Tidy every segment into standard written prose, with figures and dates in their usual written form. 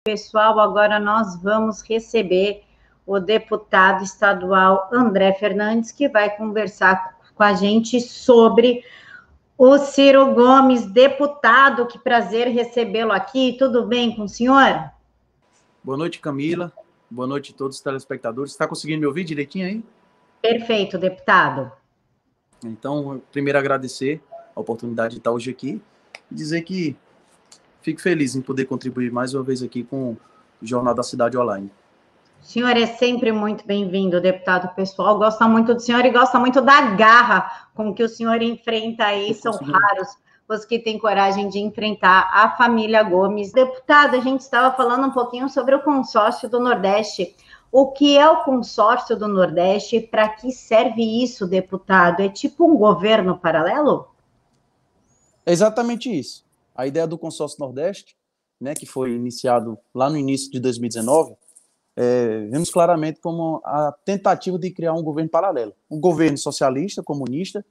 Pessoal, agora nós vamos receber o deputado estadual André Fernandes, que vai conversar com a gente sobre o Ciro Gomes, deputado. Que prazer recebê-lo aqui. Tudo bem com o senhor? Boa noite, Camila. Boa noite a todos os telespectadores. Está conseguindo me ouvir direitinho aí? Perfeito, deputado. Então, primeiro agradecer a oportunidade de estar hoje aqui e dizer que fico feliz em poder contribuir mais uma vez aqui com o Jornal da Cidade Online. O senhor é sempre muito bem-vindo, deputado. O pessoal gosta muito do senhor e gosta muito da garra com que o senhor enfrenta aí. São raros os que têm coragem de enfrentar a família Gomes. Deputado, a gente estava falando um pouquinho sobre o consórcio do Nordeste. O que é o consórcio do Nordeste? Para que serve isso, deputado? É tipo um governo paralelo? É exatamente isso. A ideia do consórcio Nordeste, né, que foi iniciado lá no início de 2019, vemos claramente como a tentativa de criar um governo paralelo. Um governo socialista, comunista,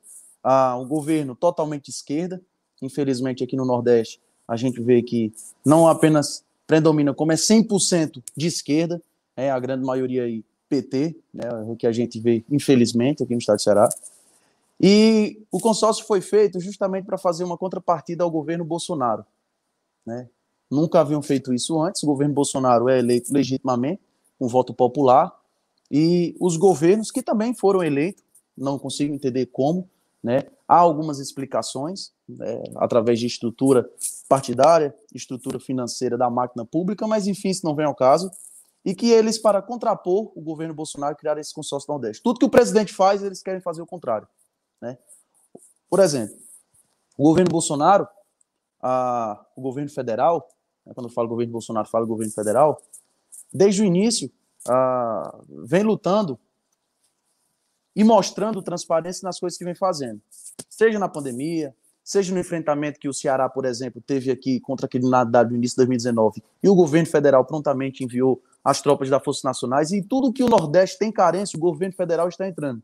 um governo totalmente de esquerda. Infelizmente, aqui no Nordeste, a gente vê que não apenas predomina, como é 100% de esquerda, a grande maioria aí PT, né, o que a gente vê, infelizmente, aqui no estado de Ceará. E o consórcio foi feito justamente para fazer uma contrapartida ao governo Bolsonaro, né? Nunca haviam feito isso antes. O governo Bolsonaro é eleito legitimamente, com voto popular, e os governos que também foram eleitos, não consigo entender como, né? Há algumas explicações, através de estrutura partidária, estrutura financeira da máquina pública, mas enfim, isso não vem ao caso, e que eles, para contrapor o governo Bolsonaro, criaram esse consórcio Nordeste. Tudo que o presidente faz, eles querem fazer o contrário, né? Por exemplo, o governo Bolsonaro, o governo federal, quando eu falo governo Bolsonaro, falo governo federal, desde o início, vem lutando e mostrando transparência nas coisas que vem fazendo. Seja na pandemia, seja no enfrentamento que o Ceará, por exemplo, teve aqui contra a criminalidade no início de 2019, e o governo federal prontamente enviou as tropas das Forças Nacionais, e tudo que o Nordeste tem carência, o governo federal está entrando.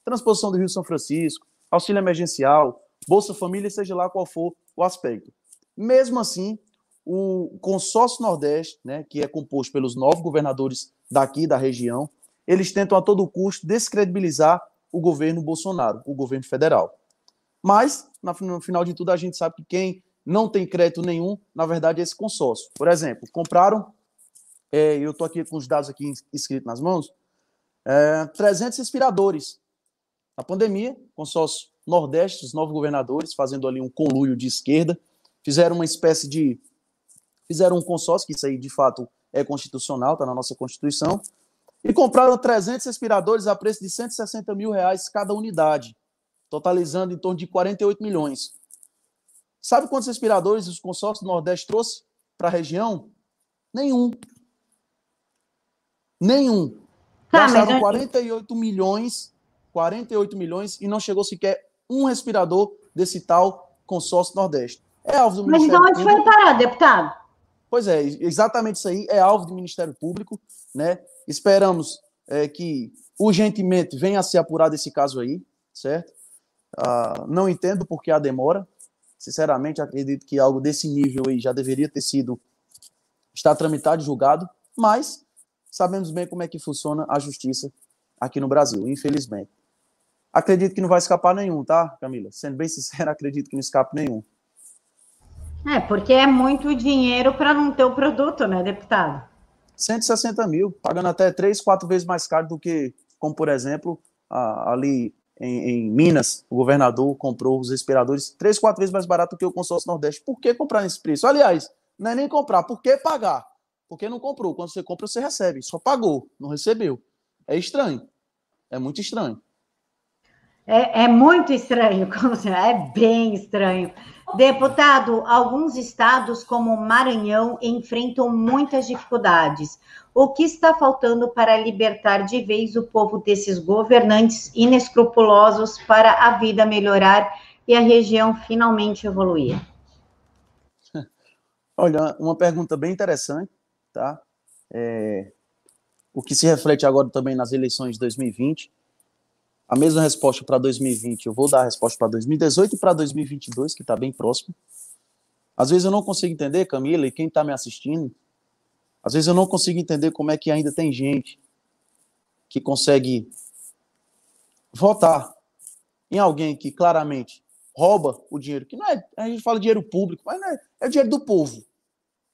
Transposição do Rio São Francisco, auxílio emergencial, Bolsa Família, seja lá qual for o aspecto. Mesmo assim, o consórcio Nordeste, né, que é composto pelos 9 governadores daqui da região, eles tentam a todo custo descredibilizar o governo Bolsonaro, o governo federal. Mas, no final de tudo, a gente sabe que quem não tem crédito nenhum, na verdade, é esse consórcio. Por exemplo, compraram, eu estou aqui com os dados aqui escritos nas mãos, 300 respiradores. Na pandemia, consórcio Nordeste, os 9 governadores, fazendo ali um conluio de esquerda, fizeram uma espécie de... Fizeram um consórcio, que isso aí, de fato, é constitucional, está na nossa Constituição, e compraram 300 respiradores a preço de R$160 mil cada unidade, totalizando em torno de 48 milhões. Sabe quantos respiradores os consórcios do Nordeste trouxe para a região? Nenhum. Gastaram 48 milhões e não chegou sequer um respirador desse tal consórcio Nordeste. É alvo do Ministério Público. Mas então onde foi parar, deputado? Pois é, exatamente isso aí, é alvo do Ministério Público, né? Esperamos que urgentemente venha a ser apurado esse caso aí, certo? Não entendo por que a demora. Sinceramente, acredito que algo desse nível aí já deveria ter está tramitado e julgado, mas sabemos bem como é que funciona a justiça aqui no Brasil, infelizmente. Acredito que não vai escapar nenhum, tá, Camila? Sendo bem sincero, acredito que não escape nenhum. Porque é muito dinheiro para não ter o produto, né, deputado? 160 mil, pagando até 3, 4 vezes mais caro do que, como por exemplo, ali em Minas, o governador comprou os respiradores 3, 4 vezes mais barato do que o consórcio Nordeste. Por que comprar nesse preço? Aliás, não é nem comprar, por que pagar? Porque não comprou. Quando você compra, você recebe. Só pagou, não recebeu. É estranho. É muito estranho. É muito estranho, é bem estranho. Deputado, alguns estados, como o Maranhão, enfrentam muitas dificuldades. O que está faltando para libertar de vez o povo desses governantes inescrupulosos para a vida melhorar e a região finalmente evoluir? Olha, uma pergunta bem interessante, tá? O que se reflete agora também nas eleições de 2020. A mesma resposta para 2020, eu vou dar a resposta para 2018 e para 2022, que está bem próximo. Às vezes eu não consigo entender, Camila, e quem está me assistindo, Às vezes eu não consigo entender como é que ainda tem gente que consegue votar em alguém que claramente rouba o dinheiro, que não é, a gente fala dinheiro público, mas não é, é o dinheiro do povo.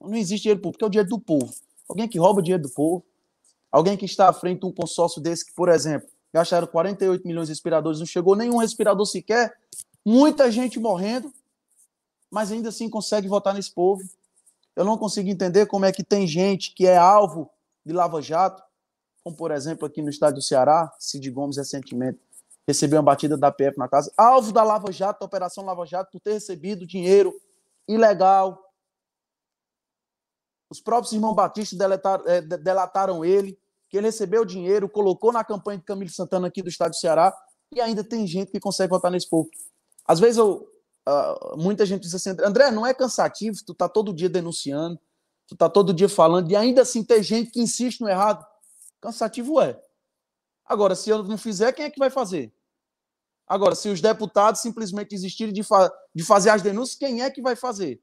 Não existe dinheiro público, é o dinheiro do povo. Alguém que rouba dinheiro do povo, alguém que está à frente de um consórcio desse que, por exemplo, gastaram 48 milhões de respiradores, não chegou nenhum respirador sequer, muita gente morrendo, mas ainda assim consegue votar nesse povo. Eu não consigo entender como é que tem gente que é alvo de lava-jato, como, por exemplo, aqui no estado do Ceará, Cid Gomes recentemente recebeu uma batida da PF na casa, alvo da Lava Jato, da Operação Lava Jato, por ter recebido dinheiro ilegal. Os próprios irmãos Batista delataram ele, que ele recebeu dinheiro, colocou na campanha de Camilo Santana aqui do estado do Ceará, e ainda tem gente que consegue votar nesse povo. Às vezes muita gente diz assim, André, não é cansativo, tu tá todo dia denunciando, tu tá todo dia falando, e ainda assim tem gente que insiste no errado. Cansativo é. Agora, se eu não fizer, quem é que vai fazer? Agora, se os deputados simplesmente desistirem de fazer as denúncias, quem é que vai fazer?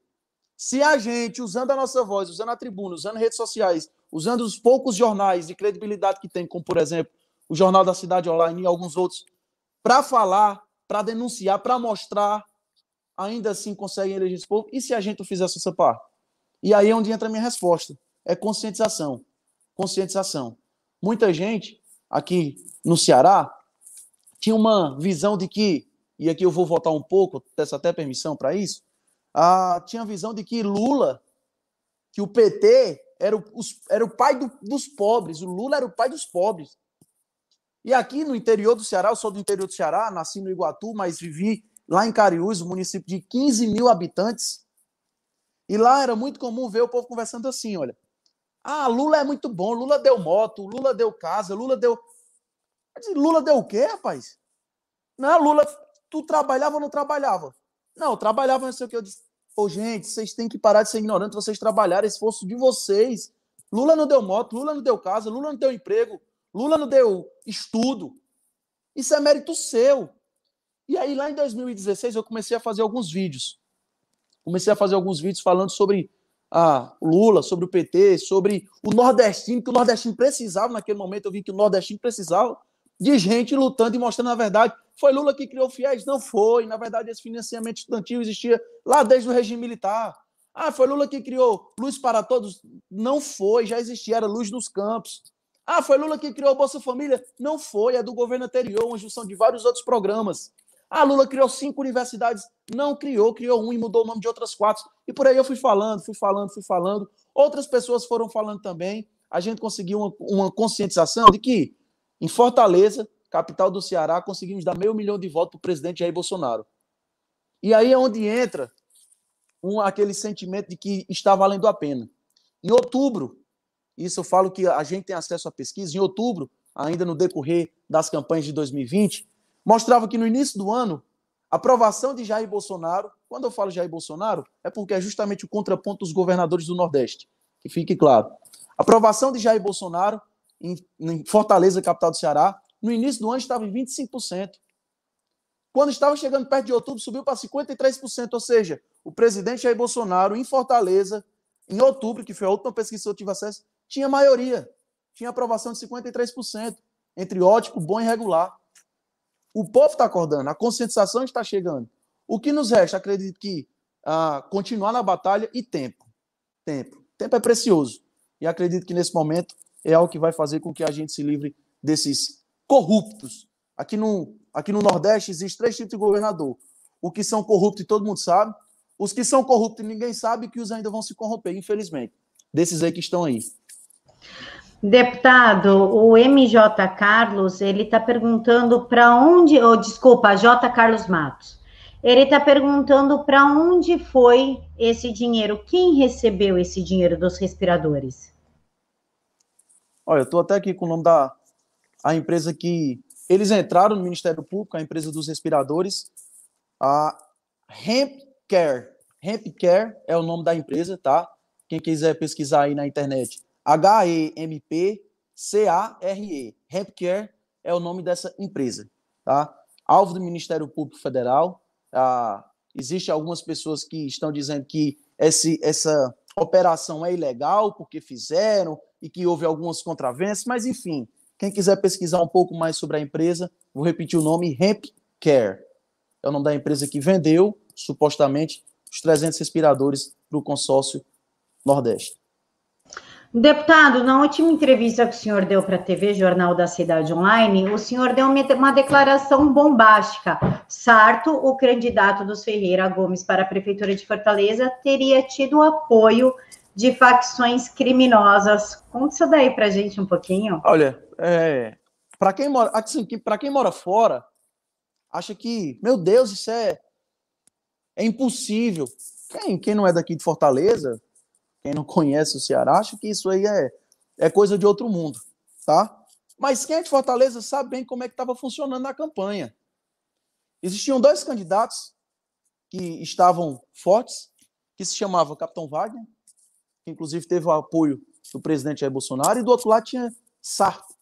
Se a gente, usando a nossa voz, usando a tribuna, usando redes sociais, usando os poucos jornais de credibilidade que tem, como, por exemplo, o Jornal da Cidade Online e alguns outros, para falar, para denunciar, para mostrar, ainda assim conseguem eleger esse povo, e se a gente não fizer essa parte? E aí é onde entra a minha resposta. É conscientização. Conscientização. Muita gente aqui no Ceará tinha uma visão de que, e aqui eu vou voltar um pouco, peço até permissão para isso, tinha a visão de que Lula, que o PT era o pai dos pobres, o Lula era o pai dos pobres. E aqui no interior do Ceará, eu sou do interior do Ceará, nasci no Iguatu, mas vivi lá em Cariús, um município de 15 mil habitantes, e lá era muito comum ver o povo conversando assim, olha, Lula é muito bom, Lula deu moto, Lula deu casa, Lula deu... Lula deu o quê, rapaz? Não, Lula, tu trabalhava ou não trabalhava? Não, eu trabalhava, não sei o que. Eu disse, gente, vocês têm que parar de ser ignorantes, vocês trabalharam, esforço de vocês. Lula não deu moto, Lula não deu casa, Lula não deu emprego, Lula não deu estudo. Isso é mérito seu. E aí, lá em 2016, eu comecei a fazer alguns vídeos. Falando sobre o Lula, sobre o PT, sobre o nordestino, que o nordestino precisava naquele momento. Eu vi que o nordestino precisava de gente lutando e mostrando a verdade. Foi Lula que criou o FIES? Não foi. Na verdade, esse financiamento estudantil existia lá desde o regime militar. Foi Lula que criou Luz para Todos? Não foi, já existia, era Luz nos Campos. Foi Lula que criou o Bolsa Família? Não foi, é do governo anterior, uma junção de vários outros programas. Lula criou 5 universidades? Não criou um e mudou o nome de outras 4. E por aí eu fui falando. Outras pessoas foram falando também. A gente conseguiu uma conscientização de que em Fortaleza, capital do Ceará, conseguimos dar 500 mil de votos para o presidente Jair Bolsonaro. E aí é onde entra aquele sentimento de que está valendo a pena. Em outubro, isso eu falo que a gente tem acesso à pesquisa, em outubro, ainda no decorrer das campanhas de 2020, mostrava que no início do ano, a aprovação de Jair Bolsonaro, quando eu falo Jair Bolsonaro, é porque é justamente o contraponto dos governadores do Nordeste, que fique claro. A aprovação de Jair Bolsonaro em Fortaleza, capital do Ceará, no início do ano estava em 25%. Quando estava chegando perto de outubro, subiu para 53%, ou seja, o presidente Jair Bolsonaro, em Fortaleza, em outubro, que foi a última pesquisa que eu tive acesso, tinha maioria, tinha aprovação de 53%, entre ótimo, bom e regular. O povo está acordando, a conscientização está chegando. O que nos resta, acredito que continuar na batalha e tempo. Tempo é precioso. E acredito que nesse momento é algo que vai fazer com que a gente se livre desses corruptos. Aqui no Nordeste existem 3 tipos de governador. Os que são corruptos e todo mundo sabe. Os que são corruptos e ninguém sabe, que os ainda vão se corromper, infelizmente. Desses aí que estão aí. Deputado, o MJ Carlos, ele está perguntando para onde... desculpa, J. Carlos Matos. Ele está perguntando para onde foi esse dinheiro. Quem recebeu esse dinheiro dos respiradores? Olha, eu estou até aqui com o nome da empresa que... Eles entraram no Ministério Público, a empresa dos respiradores, a HempCare. HempCare é o nome da empresa, tá? Quem quiser pesquisar aí na internet. HempCare. HempCare é o nome dessa empresa, tá? Alvo do Ministério Público Federal. Existem algumas pessoas que estão dizendo que essa operação é ilegal porque fizeram e que houve algumas controvérsias, mas enfim, quem quiser pesquisar um pouco mais sobre a empresa, vou repetir o nome, Hemp Care. É o nome da empresa que vendeu, supostamente, os 300 respiradores para o consórcio Nordeste. Deputado, na última entrevista que o senhor deu para a TV Jornal da Cidade Online, o senhor deu uma declaração bombástica. Sarto, o candidato dos Ferreira Gomes para a Prefeitura de Fortaleza, teria tido apoio de facções criminosas. Conta isso daí para a gente um pouquinho. Olha, para quem mora, assim, para quem mora fora, acha que, meu Deus, isso é impossível. Quem não é daqui de Fortaleza, quem não conhece o Ceará, acha que isso aí é coisa de outro mundo, tá? Mas quem é de Fortaleza sabe bem como é que estava funcionando na campanha. Existiam 2 candidatos que estavam fortes, que se chamava Capitão Wagner, que inclusive teve o apoio do presidente Jair Bolsonaro, e do outro lado tinha Sarto,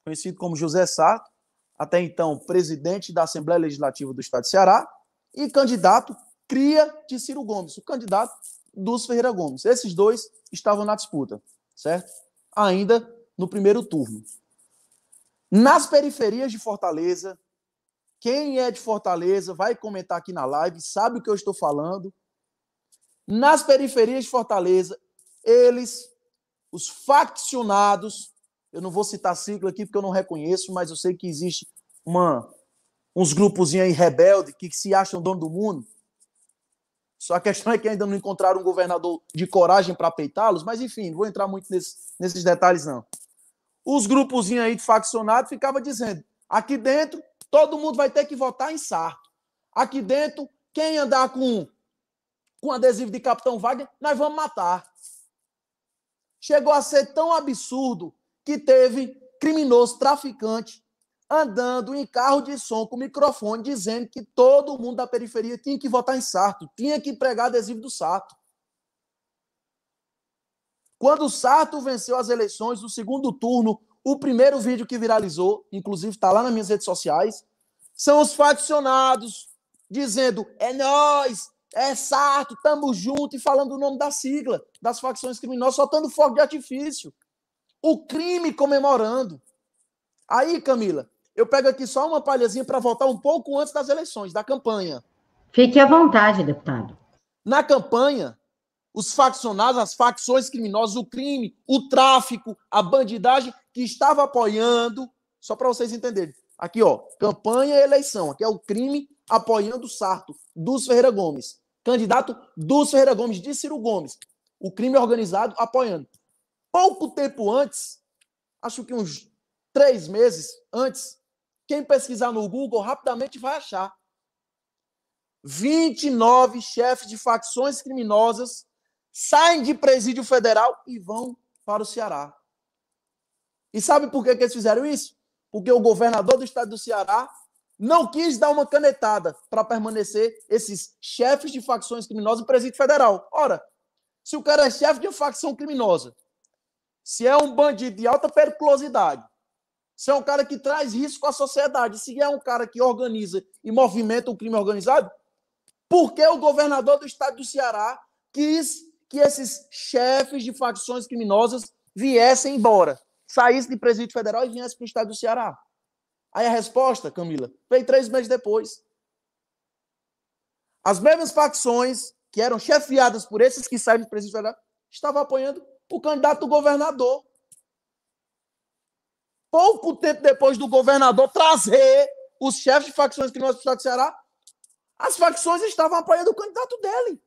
conhecido como José Sarto, até então presidente da Assembleia Legislativa do Estado de Ceará, e candidato cria de Ciro Gomes, o candidato dos Ferreira Gomes. Esses 2 estavam na disputa, certo? Ainda no primeiro turno. Nas periferias de Fortaleza, quem é de Fortaleza vai comentar aqui na live, sabe o que eu estou falando. Nas periferias de Fortaleza, eles, os faccionados, eu não vou citar sigla aqui porque eu não reconheço, mas eu sei que existe uns grupozinhos aí rebeldes que se acham dono do mundo. Só a questão é que ainda não encontraram um governador de coragem para peitá-los, mas enfim, não vou entrar muito nesses detalhes, não. Os grupozinhos aí de faccionados ficavam dizendo, aqui dentro todo mundo vai ter que votar em Sarto. Aqui dentro, quem andar com adesivo de Capitão Wagner, nós vamos matar. Chegou a ser tão absurdo que teve criminoso traficante andando em carro de som com microfone, dizendo que todo mundo da periferia tinha que votar em Sarto, tinha que pregar adesivo do Sarto. Quando o Sarto venceu as eleições, no segundo turno, o primeiro vídeo que viralizou, inclusive está lá nas minhas redes sociais, são os faccionados dizendo, é nós, é Sarto, tamo junto, e falando o nome da sigla, das facções criminosas, soltando fogo de artifício. O crime comemorando. Aí, Camila, eu pego aqui só uma palhazinha para voltar um pouco antes das eleições, da campanha. Fique à vontade, deputado. Na campanha, os faccionados, as facções criminosas, o crime, o tráfico, a bandidagem, que estava apoiando, só para vocês entenderem. Aqui, ó, campanha e eleição. Aqui é o crime apoiando o Sarto, dos Ferreira Gomes. Candidato dos Ferreira Gomes, de Ciro Gomes. O crime organizado apoiando. Pouco tempo antes, acho que uns 3 meses antes, quem pesquisar no Google rapidamente vai achar. 29 chefes de facções criminosas saem de presídio federal e vão para o Ceará. E sabe por que eles fizeram isso? Porque o governador do estado do Ceará não quis dar uma canetada para permanecer esses chefes de facções criminosas em presídio federal. Ora, se o cara é chefe de uma facção criminosa, se é um bandido de alta periculosidade, se é um cara que traz risco à sociedade, se é um cara que organiza e movimenta o crime organizado, por que o governador do estado do Ceará quis que esses chefes de facções criminosas viessem embora, saíssem de presídio federal e viessem para o estado do Ceará? Aí a resposta, Camila, veio 3 meses depois. As mesmas facções que eram chefiadas por esses que saíram de presídio federal estavam apoiando o candidato do governador. Pouco tempo depois do governador trazer os chefes de facções criminosas para o estado do Ceará, as facções estavam apoiando o candidato dele.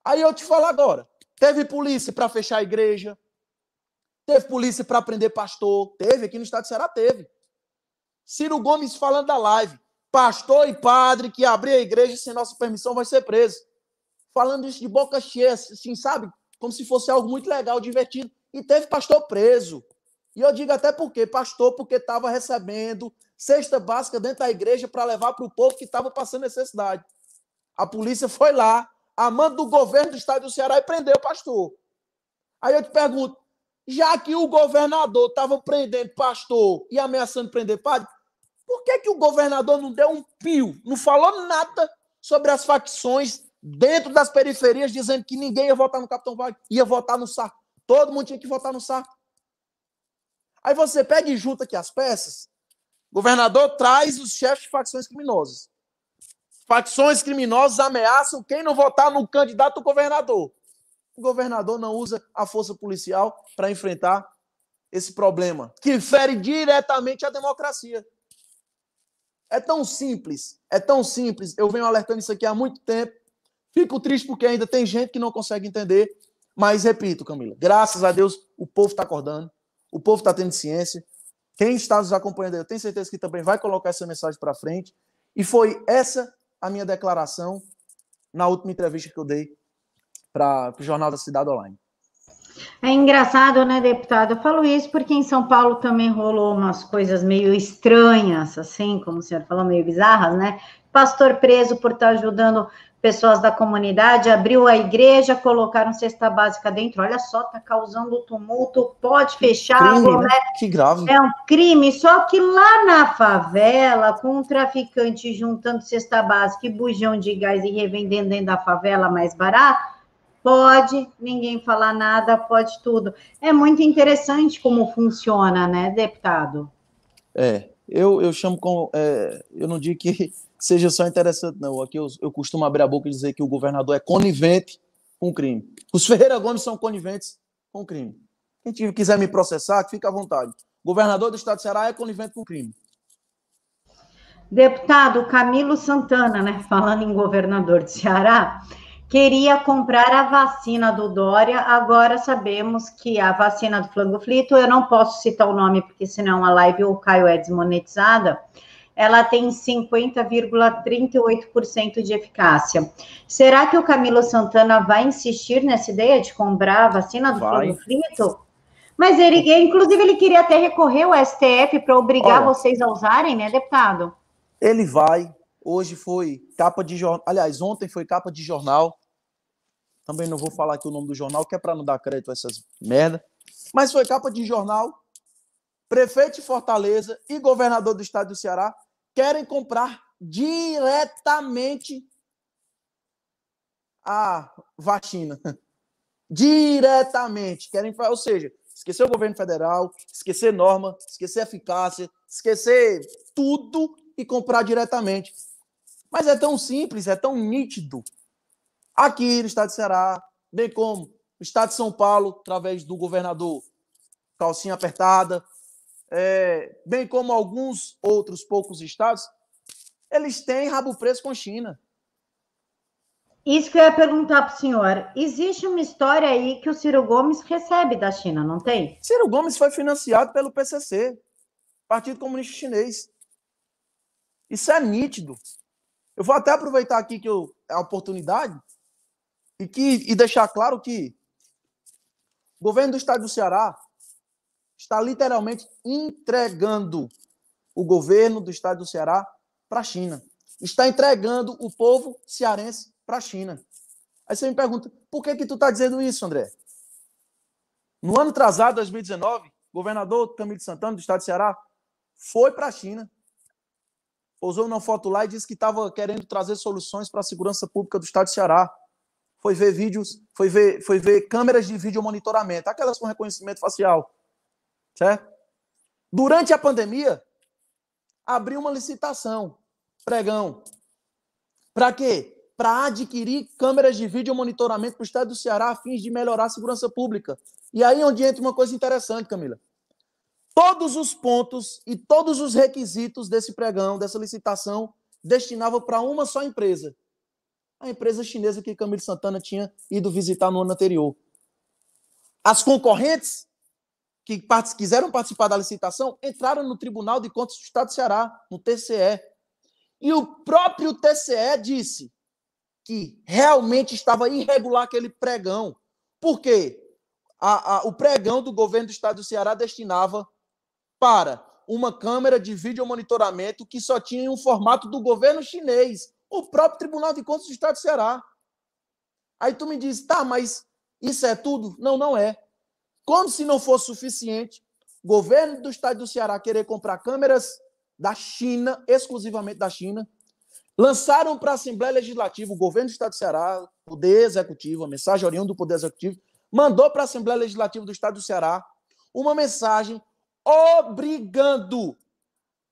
Aí eu te falo agora, teve polícia para fechar a igreja, teve polícia para prender pastor, teve, aqui no estado do Ceará teve. Ciro Gomes falando da live, pastor e padre que abrir a igreja sem nossa permissão vai ser preso. Falando isso de boca cheia, assim, sabe? Como se fosse algo muito legal, divertido. E teve pastor preso. E eu digo até pastor, porque estava recebendo cesta básica dentro da igreja para levar para o povo que estava passando necessidade. A polícia foi lá, a mando do governo do estado do Ceará, e prendeu o pastor. Aí eu te pergunto, já que o governador estava prendendo pastor e ameaçando prender padre, por que o governador não deu um pio, não falou nada sobre as facções dentro das periferias, dizendo que ninguém ia votar no Capitão Wagner, ia votar no Sá. Todo mundo tinha que votar no Sá. Aí você pega e junta aqui as peças, o governador traz os chefes de facções criminosas. Facções criminosas ameaçam quem não votar no candidato governador. O governador não usa a força policial para enfrentar esse problema, que fere diretamente a democracia. É tão simples, é tão simples. Eu venho alertando isso aqui há muito tempo. Fico triste porque ainda tem gente que não consegue entender. Mas, repito, Camila, graças a Deus o povo está acordando, o povo está tendo ciência. Quem está nos acompanhando, eu tenho certeza que também vai colocar essa mensagem para frente. E foi essa a minha declaração na última entrevista que eu dei para o Jornal da Cidade Online. É engraçado, né, deputado? Eu falo isso porque em São Paulo também rolou umas coisas meio estranhas, assim, como o senhor falou, meio bizarras, né? Pastor preso por estar ajudando pessoas da comunidade, abriu a igreja, colocaram cesta básica dentro. Olha só, tá causando tumulto, pode fechar. Crime, né? Que grave. É um crime, só que lá na favela, com um traficante juntando cesta básica e bujão de gás e revendendo dentro da favela mais barato, pode ninguém falar nada, pode tudo. É muito interessante como funciona, né, deputado? Eu chamo com... eu não digo que seja só interessante, não. Aqui eu costumo abrir a boca e dizer que o governador é conivente com o crime. Os Ferreira Gomes são coniventes com o crime. Quem quiser me processar, que fique à vontade. O governador do estado do Ceará é conivente com o crime. Deputado Camilo Santana, né, falando em governador do Ceará, queria comprar a vacina do Dória. Agora sabemos que a vacina do Flangoflito, eu não posso citar o nome, porque senão a live ou Caio é desmonetizada, ela tem 50,38% de eficácia. Será que o Camilo Santana vai insistir nessa ideia de comprar a vacina do Flangoflito? Mas inclusive, ele queria até recorrer ao STF para obrigar vocês a usarem, né, deputado? Ele vai. Hoje foi capa de jornal. Aliás, ontem foi capa de jornal. Também não vou falar aqui o nome do jornal, que é para não dar crédito a essas merda. Mas foi capa de jornal. Prefeito de Fortaleza e governador do estado do Ceará querem comprar diretamente a vacina. Diretamente. Ou seja, esquecer o governo federal, esquecer norma, esquecer eficácia, esquecer tudo e comprar diretamente. Mas é tão simples, é tão nítido. Aqui no estado do Ceará, bem como no estado de São Paulo, através do governador Calcinha Apertada, bem como alguns outros poucos estados, eles têm rabo preso com a China. Isso que eu ia perguntar para o senhor. Existe uma história aí que o Ciro Gomes recebe da China, não tem? Ciro Gomes foi financiado pelo PCC, Partido Comunista Chinês. Isso é nítido. Eu vou até aproveitar aqui a oportunidade e deixar claro que o governo do estado do Ceará está literalmente entregando o governo do estado do Ceará para a China. Está entregando o povo cearense para a China. Aí você me pergunta, por que tu está dizendo isso, André? No ano atrasado, 2019, o governador Camilo Santana, do estado do Ceará, foi para a China. Pousou uma foto lá e disse que estava querendo trazer soluções para a segurança pública do estado do Ceará. Foi ver vídeos, foi ver câmeras de vídeo monitoramento, aquelas com reconhecimento facial. Certo? Durante a pandemia, abriu uma licitação, pregão. Para quê? Para adquirir câmeras de vídeo monitoramento para o estado do Ceará a fim de melhorar a segurança pública. E aí onde entra uma coisa interessante, Camila. Todos os pontos e todos os requisitos desse pregão, dessa licitação, destinavam para uma só empresa. A empresa chinesa que Camilo Santana tinha ido visitar no ano anterior. As concorrentes que quiseram participar da licitação entraram no Tribunal de Contas do Estado do Ceará, no TCE. E o próprio TCE disse que realmente estava irregular aquele pregão. Por quê? O pregão do governo do Estado do Ceará destinava para uma câmera de vídeo monitoramento que só tinha um formato do governo chinês, o próprio Tribunal de Contas do Estado do Ceará. Aí tu me diz, tá, mas isso é tudo? Não, não é. Como se não fosse suficiente, o governo do estado do Ceará querer comprar câmeras da China, exclusivamente da China, Lançaram para a Assembleia Legislativa, o governo do Estado do Ceará, Poder Executivo, a mensagem oriunda do Poder Executivo, mandou para a Assembleia Legislativa do Estado do Ceará uma mensagem obrigando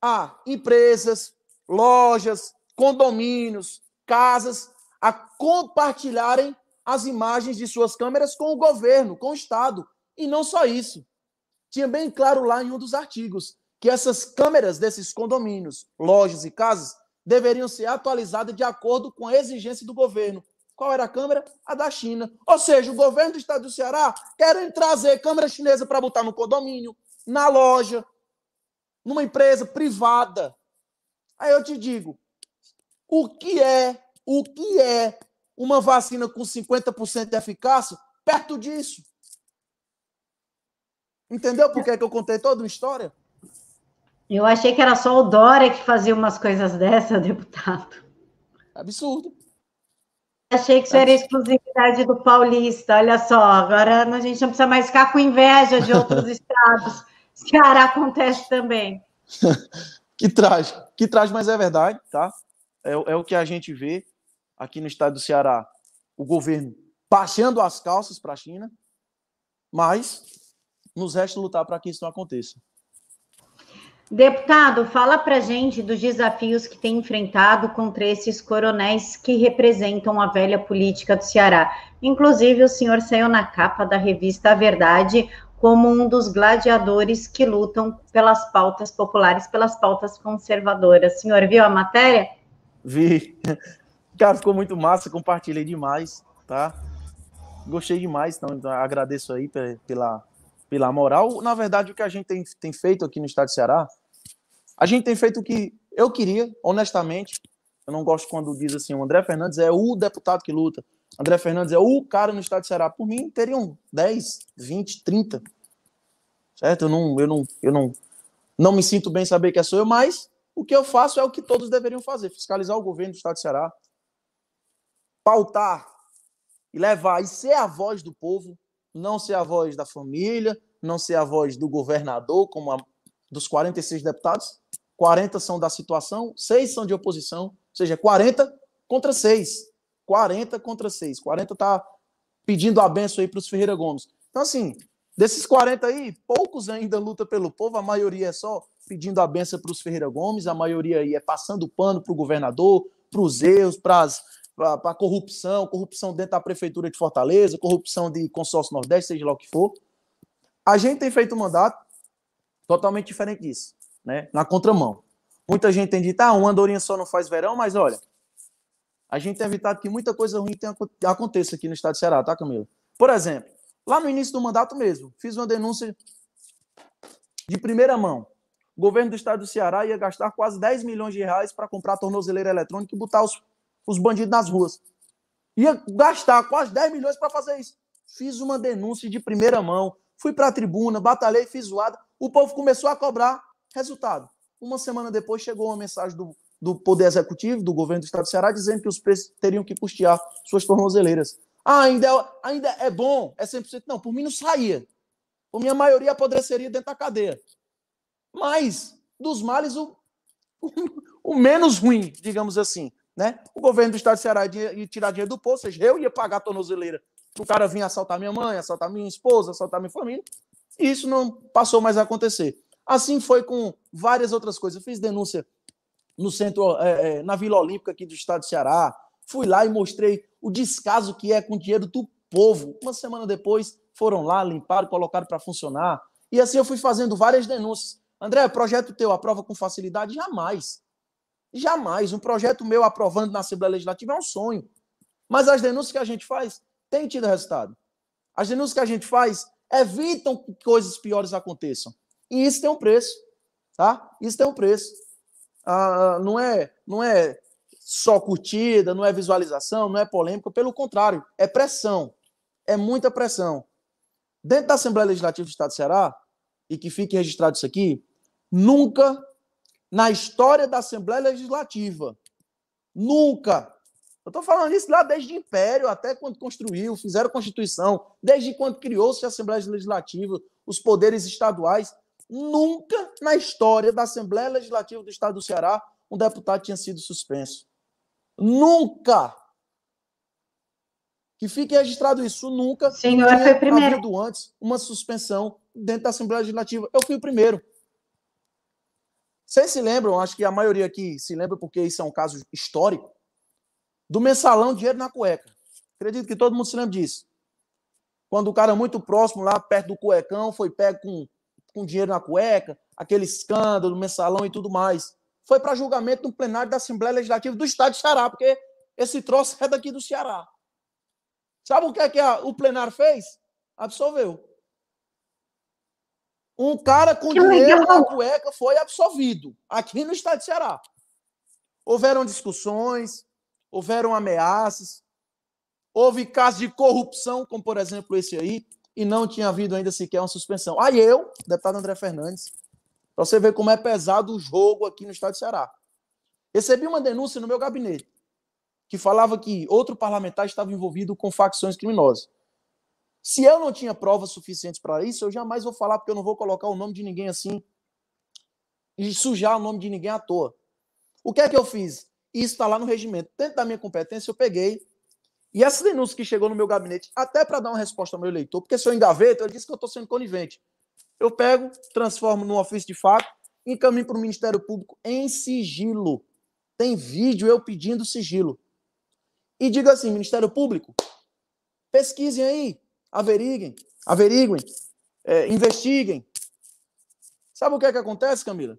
a empresas, lojas, condomínios, casas a compartilharem as imagens de suas câmeras com o governo, com o Estado. E não só isso. Tinha bem claro lá em um dos artigos que essas câmeras desses condomínios, lojas e casas deveriam ser atualizadas de acordo com a exigência do governo. Qual era a câmera? A da China. Ou seja, o governo do Estado do Ceará quer trazer câmera chinesa para botar no condomínio, na loja, numa empresa privada. Aí eu te digo, o que é uma vacina com 50% de eficácia perto disso? Entendeu por que eu contei toda uma história? Eu achei que era só o Dória que fazia umas coisas dessa, deputado. Absurdo. Achei que isso era exclusividade do paulista. Olha só, agora a gente não precisa mais ficar com inveja de outros estados. Ceará acontece também. Que trágico, mas é verdade, tá? É o que a gente vê aqui no estado do Ceará, o governo baixando as calças para a China, mas nos resta lutar para que isso não aconteça. Deputado, fala para a gente dos desafios que tem enfrentado contra esses coronéis que representam a velha política do Ceará. Inclusive, o senhor saiu na capa da revista A Verdade como um dos gladiadores que lutam pelas pautas populares, pelas pautas conservadoras. O senhor viu a matéria? Vi. Cara, ficou muito massa, compartilhei demais, tá? Gostei demais, então agradeço aí pela moral. Na verdade, o que a gente tem feito aqui no estado de Ceará, a gente tem feito o que eu queria, honestamente. Eu não gosto quando diz assim, o André Fernandes é o deputado que luta. André Fernandes é o cara no estado de Ceará. Por mim, teriam 10, 20, 30. Certo? Eu não me sinto bem saber que é sou eu, mas o que eu faço é o que todos deveriam fazer. Fiscalizar o governo do estado de Ceará. Pautar e levar e ser a voz do povo, não ser a voz da família, não ser a voz do governador, como a dos 46 deputados. 40 são da situação, 6 são de oposição, ou seja, 40 contra 6. 40 contra 6. 40 está pedindo a benção aí para os Ferreira Gomes. Então, assim, desses 40 aí, poucos ainda lutam pelo povo, a maioria é só pedindo a benção para os Ferreira Gomes, a maioria aí é passando pano para o governador, para os erros, para a corrupção dentro da prefeitura de Fortaleza, corrupção de consórcio Nordeste, seja lá o que for. A gente tem feito um mandato totalmente diferente disso, né? Na contramão. Muita gente tem dito, uma andorinha só não faz verão, mas olha, a gente tem evitado que muita coisa ruim aconteça aqui no estado de Ceará, tá, Camila? Por exemplo, lá no início do mandato mesmo, fiz uma denúncia de primeira mão. O governo do estado do Ceará ia gastar quase 10 milhões de reais para comprar tornozeleira eletrônica e botar os bandidos nas ruas. Ia gastar quase 10 milhões para fazer isso. Fiz uma denúncia de primeira mão, fui para a tribuna, batalhei, fiz zoada. O povo começou a cobrar resultado. Uma semana depois chegou uma mensagem do Poder Executivo, do governo do estado do Ceará, dizendo que os preços teriam que custear suas tornozeleiras. Ainda é bom, é 100%. Não, por mim não saía. Por mim a maioria apodreceria dentro da cadeia. Mas, dos males, o menos ruim, digamos assim, né? O governo do estado do Ceará ia tirar dinheiro do povo, ou seja, eu ia pagar a tornozeleira para o cara vir assaltar minha mãe, assaltar minha esposa, assaltar minha família. E isso não passou mais a acontecer. Assim foi com várias outras coisas. Eu fiz denúncia no centro, na Vila Olímpica aqui do estado do Ceará. Fui lá e mostrei o descaso que é com o dinheiro do povo. Uma semana depois, foram lá, limparam, colocaram para funcionar. E assim eu fui fazendo várias denúncias. André, projeto teu aprova com facilidade? Jamais. Jamais. Um projeto meu aprovando na Assembleia Legislativa é um sonho. Mas as denúncias que a gente faz têm tido resultado. As denúncias que a gente faz evitam que coisas piores aconteçam. E isso tem um preço, tá? Isso tem um preço. Não é só curtida, não é visualização, não é polêmica, pelo contrário, é pressão. É muita pressão. Dentro da Assembleia Legislativa do Estado do Ceará, e que fique registrado isso aqui, nunca, na história da Assembleia Legislativa, nunca, eu estou falando isso lá desde o Império, até quando construiu, fizeram a Constituição, desde quando criou-se a Assembleia Legislativa, os poderes estaduais, nunca na história da Assembleia Legislativa do Estado do Ceará um deputado tinha sido suspenso. Nunca. Que fique registrado isso, nunca. O senhor foi o primeiro. Havido antes uma suspensão dentro da Assembleia Legislativa. Eu fui o primeiro. Vocês se lembram, acho que a maioria aqui se lembra, porque isso é um caso histórico, do mensalão dinheiro na cueca. Acredito que todo mundo se lembra disso. Quando o cara muito próximo, lá perto do cuecão, foi pego com dinheiro na cueca, aquele escândalo, mensalão e tudo mais. Foi para julgamento no plenário da Assembleia Legislativa do Estado de Ceará, porque esse troço é daqui do Ceará. Sabe o que é que o plenário fez? Absolveu. Um cara com dinheiro na cueca foi absolvido, aqui no Estado de Ceará. Houveram discussões, houveram ameaças, houve casos de corrupção, como por exemplo esse aí, e não tinha havido ainda sequer uma suspensão. Aí eu, deputado André Fernandes, para você ver como é pesado o jogo aqui no Estado de Ceará, recebi uma denúncia no meu gabinete, que falava que outro parlamentar estava envolvido com facções criminosas. Se eu não tinha provas suficientes para isso, eu jamais vou falar, porque eu não vou colocar o nome de ninguém assim e sujar o nome de ninguém à toa. O que é que eu fiz? Isso está lá no regimento. Dentro da minha competência, eu peguei. E essa denúncia que chegou no meu gabinete, até para dar uma resposta ao meu eleitor, porque se eu engaveto, ele disse que eu estou sendo conivente. Eu pego, transformo num ofício de fato e encaminho para o Ministério Público em sigilo. Tem vídeo eu pedindo sigilo. E digo assim, Ministério Público, pesquisem aí, averiguem, investiguem. Sabe o que é que acontece, Camila?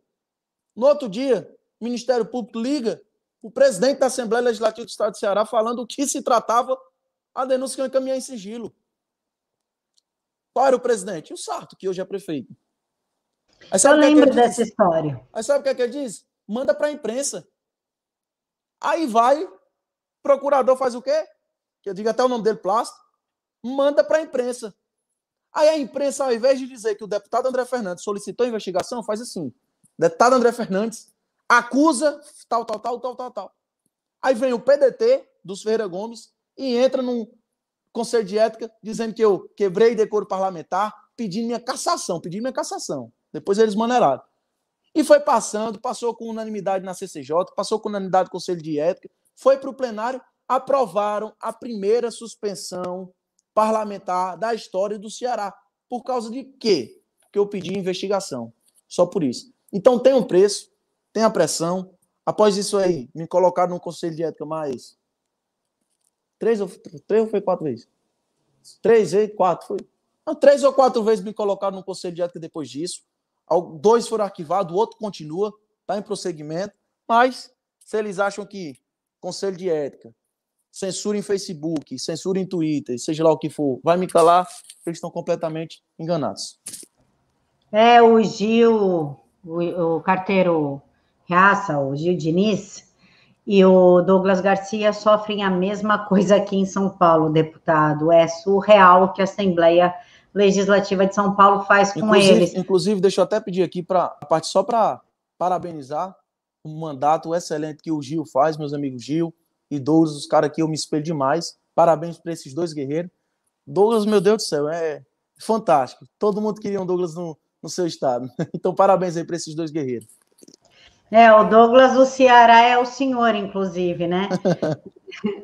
No outro dia, o Ministério Público liga o presidente da Assembleia Legislativa do Estado de Ceará falando o que se tratava a denúncia que eu encaminhei em sigilo. Qual era o presidente? O Sarto, que hoje é prefeito. Eu lembro dessa história. Aí sabe o que é que ele diz? Manda para a imprensa. Aí vai, o procurador faz o quê? Que eu digo até o nome dele, Plástico. Manda para a imprensa. Aí a imprensa, ao invés de dizer que o deputado André Fernandes solicitou a investigação, faz assim. Deputado André Fernandes acusa tal. Aí vem o PDT dos Ferreira Gomes e entra num conselho de ética dizendo que eu quebrei decoro parlamentar, pedindo minha cassação. Depois eles maneiraram. E foi passou com unanimidade na CCJ, passou com unanimidade no conselho de ética, foi para o plenário, aprovaram a primeira suspensão parlamentar da história do Ceará. Por causa de quê? Porque eu pedi investigação. Só por isso. Então tem um preço, tem a pressão. Após isso aí, me colocaram no conselho de ética mais 3 ou foi 4 vezes? 3 vezes, 4 foi. Não, 3 ou 4 vezes me colocaram no conselho de ética depois disso. 2 foram arquivados, o outro continua, está em prosseguimento. Mas, se eles acham que conselho de ética, censura em Facebook, censura em Twitter, seja lá o que for, vai me calar, eles estão completamente enganados. O Gil, o carteiro Reaça, o Gil Diniz, e o Douglas Garcia sofrem a mesma coisa aqui em São Paulo, deputado. É surreal o que a Assembleia Legislativa de São Paulo faz com eles. Inclusive, deixa eu até pedir aqui só para parabenizar o mandato excelente que o Gil faz, meus amigos Gil e Douglas, os caras aqui, eu me espelho demais. Parabéns para esses 2 guerreiros. Douglas, meu Deus do céu, é fantástico. Todo mundo queria um Douglas no seu estado. Então, parabéns aí para esses 2 guerreiros. O Douglas do Ceará é o senhor, inclusive, né?